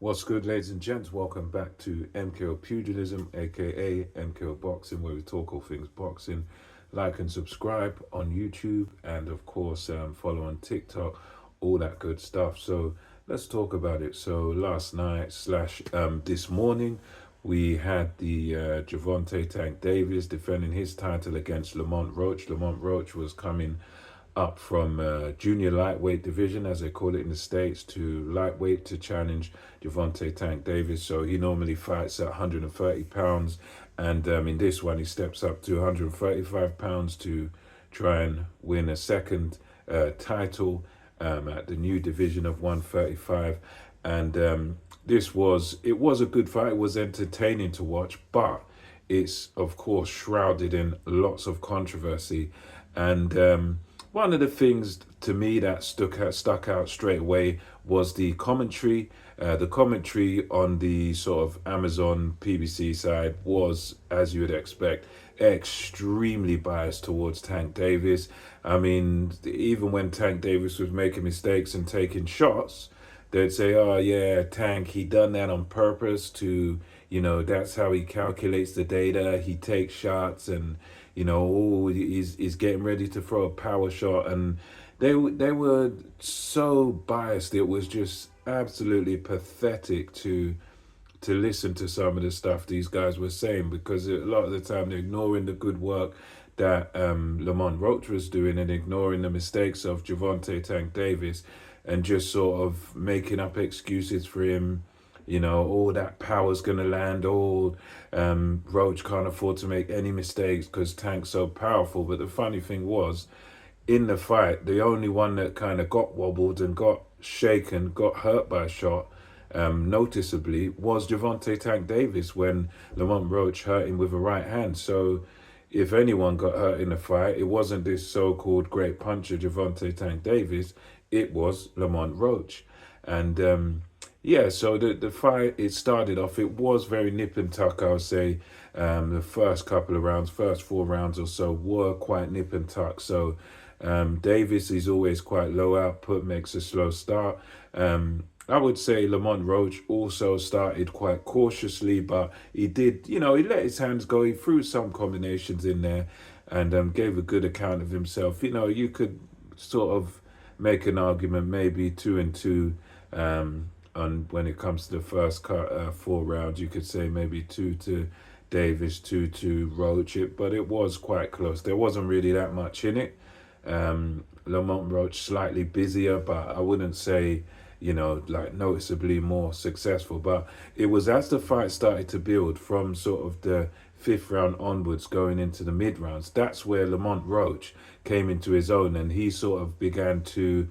What's good, ladies and gents? Welcome back to MKO Pugilism, aka MKO Boxing, where we talk all things boxing. Like and subscribe on YouTube, and of course, follow on TikTok, all that good stuff. So let's talk about it. So last night slash this morning, we had the Gervonta Tank Davis defending his title against Lamont Roach. Lamont Roach was coming up from junior lightweight division, as they call it in the States, to lightweight to challenge Gervonta Tank Davis. So he normally fights at 130 pounds. And in this one, he steps up to 135 pounds to try and win a second title at the new division of 135. And it was a good fight. It was entertaining to watch, but it's of course shrouded in lots of controversy. And one of the things to me that stuck out straight away was the commentary. The commentary on the sort of Amazon PBC side was, as you would expect, extremely biased towards Tank Davis. I mean, even when Tank Davis was making mistakes and taking shots, they'd say, "Oh yeah, Tank, he done that on purpose to, that's how he calculates the data. He takes shots and." Oh, he's getting ready to throw a power shot, and they were so biased. It was just absolutely pathetic to listen to some of the stuff these guys were saying, because a lot of the time they're ignoring the good work that Lamont Roach was doing and ignoring the mistakes of Gervonta Tank Davis, and just sort of making up excuses for him. All that power's going to land. Roach can't afford to make any mistakes because Tank's so powerful. But the funny thing was, in the fight, the only one that kind of got wobbled and got shaken, got hurt by a shot, noticeably, was Gervonta Tank Davis when Lamont Roach hurt him with a right hand. So if anyone got hurt in the fight, it wasn't this so-called great puncher Gervonta Tank Davis. It was Lamont Roach. And yeah, so the fight, it started off, it was very nip and tuck, I would say. The first couple of rounds, first 4 rounds or so, were quite nip and tuck. So Davis is always quite low output, makes a slow start. I would say Lamont Roach also started quite cautiously, but he did, he let his hands go. He threw some combinations in there and gave a good account of himself. You could sort of make an argument, maybe 2-2. And when it comes to the first 4 rounds, you could say maybe 2 to Davis, 2 to Roach. But it was quite close. There wasn't really that much in it. Lamont Roach slightly busier, but I wouldn't say, like noticeably more successful. But it was as the fight started to build from sort of the 5th round onwards, going into the mid rounds, that's where Lamont Roach came into his own, and he sort of began to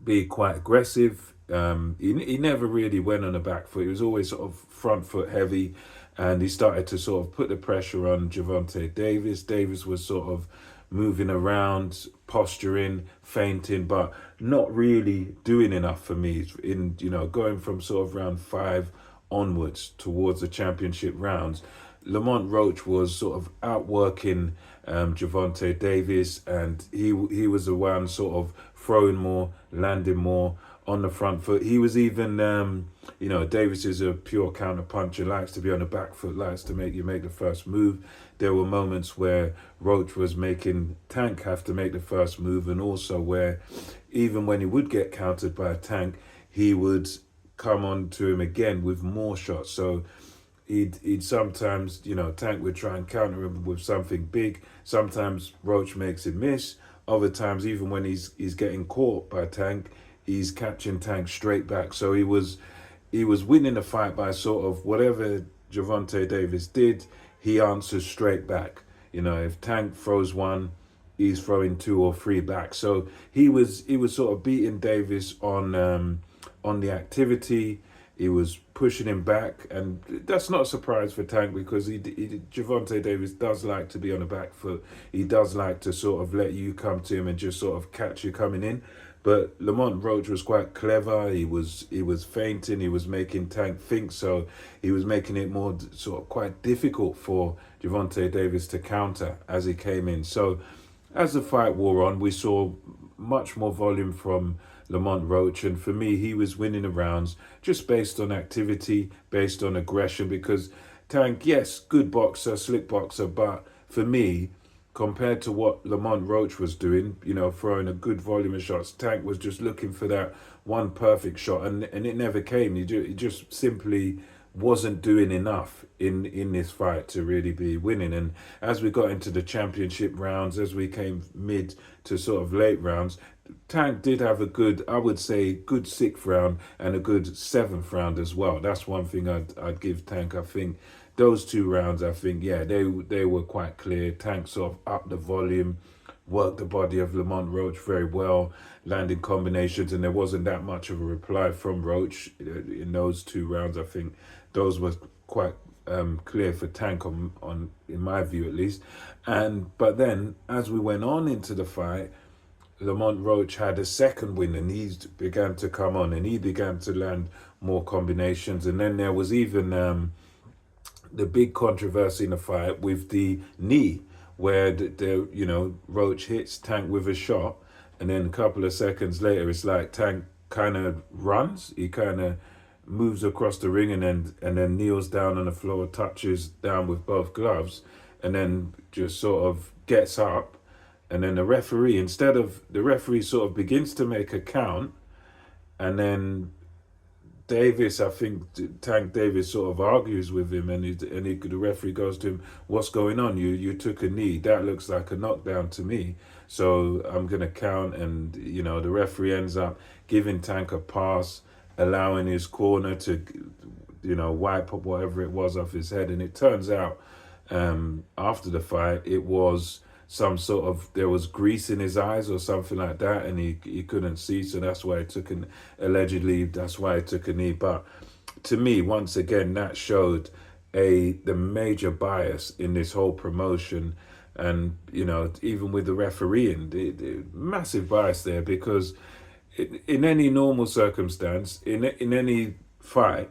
be quite aggressive. He never really went on the back foot. He was always sort of front foot heavy, and he started to sort of put the pressure on Gervonta Davis. Davis was sort of moving around, posturing, feinting, but not really doing enough for me in, going from sort of round 5 onwards towards the championship rounds. Lamont Roach was sort of outworking Gervonta Davis, and he was the one sort of throwing more, landing more on the front foot. He was even, Davis is a pure counter puncher, likes to be on the back foot, likes to make the first move. There were moments where Roach was making Tank have to make the first move, and also where even when he would get countered by a Tank, he would come on to him again with more shots. So he'd sometimes, Tank would try and counter him with something big. Sometimes Roach makes him miss. Other times, even when he's getting caught by Tank, he's catching Tank straight back. So he was winning the fight by sort of whatever Gervonta Davis did, he answers straight back. If Tank throws one, he's throwing 2 or 3 back. So he was sort of beating Davis on the activity. He was pushing him back, and that's not a surprise for Tank, because Gervonta Davis does like to be on the back foot. He does like to sort of let you come to him and just sort of catch you coming in. But Lamont Roach was quite clever. He was feinting. He was making Tank think. So he was making it more sort of quite difficult for Gervonta Davis to counter as he came in. So as the fight wore on, we saw much more volume from Lamont Roach. And for me, he was winning the rounds just based on activity, based on aggression, because Tank, yes, good boxer, slick boxer, but for me, compared to what Lamont Roach was doing, throwing a good volume of shots, Tank was just looking for that one perfect shot, and it never came. He just simply wasn't doing enough in this fight to really be winning. And as we got into the championship rounds, as we came mid to sort of late rounds, Tank did have a good, I would say, good sixth round and a good seventh round as well. That's one thing I'd give Tank. I think those two rounds, I think, yeah, they were quite clear. Tank sort of upped the volume, worked the body of Lamont Roach very well, landing combinations, and there wasn't that much of a reply from Roach in those two rounds. I think those were quite clear for Tank on in my view at least. But then as we went on into the fight, Lamont Roach had a second win, and he began to come on, and he began to land more combinations. And then there was even the big controversy in the fight with the knee, where Roach hits Tank with a shot, and then a couple of seconds later, it's like Tank kind of runs. He kind of moves across the ring and then kneels down on the floor, touches down with both gloves, and then just sort of gets up. And then the referee sort of begins to make a count, and then Davis, I think Tank Davis sort of argues with him, and the referee goes to him, "What's going on? You took a knee. That looks like a knockdown to me. So I'm gonna count." And the referee ends up giving Tank a pass, allowing his corner to wipe up whatever it was off his head. And it turns out after the fight, it was there was grease in his eyes or something like that, and he couldn't see, so that's why it took that's why it took a knee. But to me, once again, that showed the major bias in this whole promotion. And even with the refereeing, the massive bias there, because in any normal circumstance, in any fight,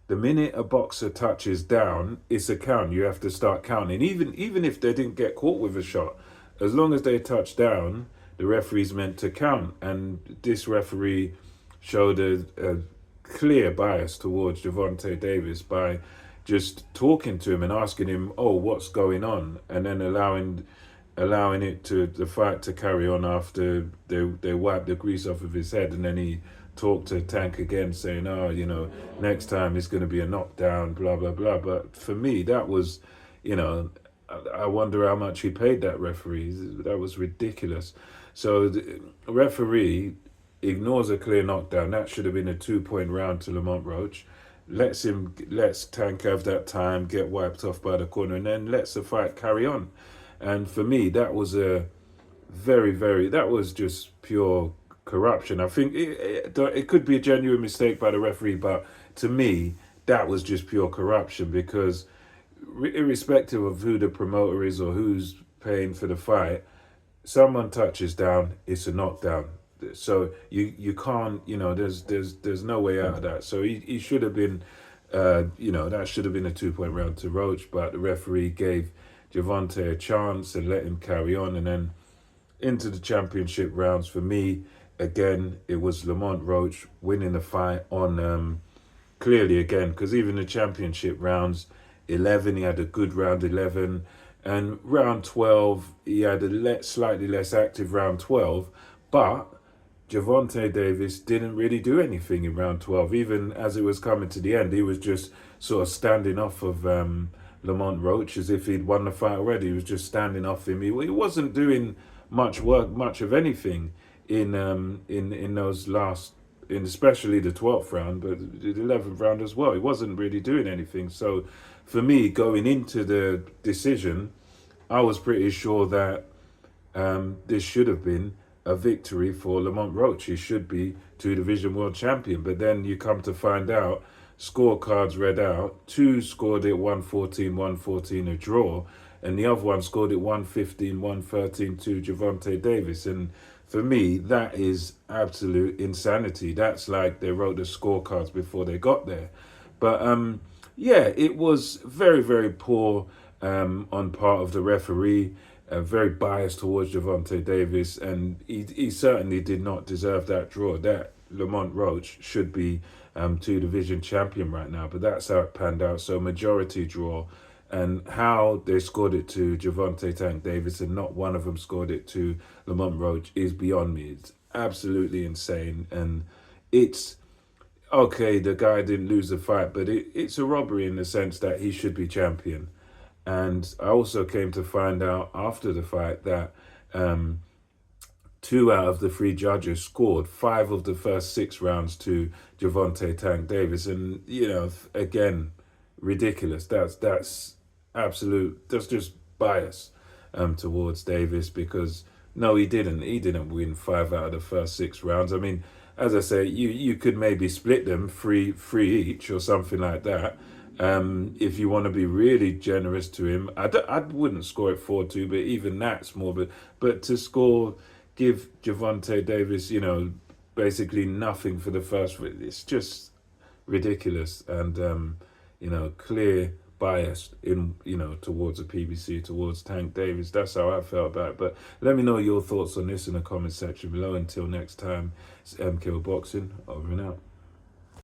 the minute a boxer touches down, it's a count. You have to start counting. Even if they didn't get caught with a shot, as long as they touch down, the referee's meant to count. And this referee showed a clear bias towards Gervonta Davis by just talking to him and asking him, "Oh, what's going on?" and then allowing the fight to carry on after they wiped the grease off of his head. And then he talked to Tank again, saying, "Oh, next time it's going to be a knockdown, blah, blah, blah." But for me, that was, I wonder how much he paid that referee. That was ridiculous. So the referee ignores a clear knockdown. That should have been a 2-point round to Lamont Roach. Lets Tank have that time, get wiped off by the corner, and then lets the fight carry on. And for me, that was a that was just pure corruption. I think it could be a genuine mistake by the referee, but to me, that was just pure corruption, because irrespective of who the promoter is or who's paying for the fight, someone touches down, it's a knockdown. So you can't, there's no way out of that. So he should have been, that should have been a 2-point round to Roach, but the referee gave Gervonta a chance and let him carry on. And then into the championship rounds, for me, again, it was Lamont Roach winning the fight on clearly again, because even the championship rounds, 11, he had a good round 11, and round 12, he had a slightly less active round 12, but Gervonta Davis didn't really do anything in round 12. Even as it was coming to the end, he was just sort of standing off of Lamont Roach as if he'd won the fight already. He was just standing off him. He wasn't doing much of anything in those especially the 12th round, but the 11th round as well. He wasn't really doing anything. So for me, going into the decision, I was pretty sure that this should have been a victory for Lamont Roach. He should be two-division world champion. But then you come to find out, scorecards read out, two scored it 114, a draw, and the other one scored it 113 to Gervonta Davis. And for me, that is absolute insanity. That's like they wrote the scorecards before they got there. But it was very, very poor on part of the referee. very biased towards Gervonta Davis, and he certainly did not deserve that draw. That Lamont Roach should be two division champion right now, but that's how it panned out. So majority draw, and how they scored it to Gervonta Tank Davis and not one of them scored it to Lamont Roach is beyond me. It's absolutely insane, and it's okay. The guy didn't lose the fight, but it's a robbery in the sense that he should be champion. And I also came to find out after the fight that 2 out of the 3 judges scored 5 of the first 6 rounds to Gervonta Tank Davis. And, again, ridiculous. That's absolute, that's just bias towards Davis, because no, he didn't. He didn't win 5 out of the first 6 rounds. I mean, as I say, you could maybe split them three each or something like that. If you want to be really generous to him, I wouldn't score it 4-2, but even that's more. But to give Gervonta Davis, basically nothing for the first, it's just ridiculous, and clear bias in towards the PBC, towards Tank Davis. That's how I felt about it. But let me know your thoughts on this in the comment section below. Until next time, it's MKO Boxing, over and out.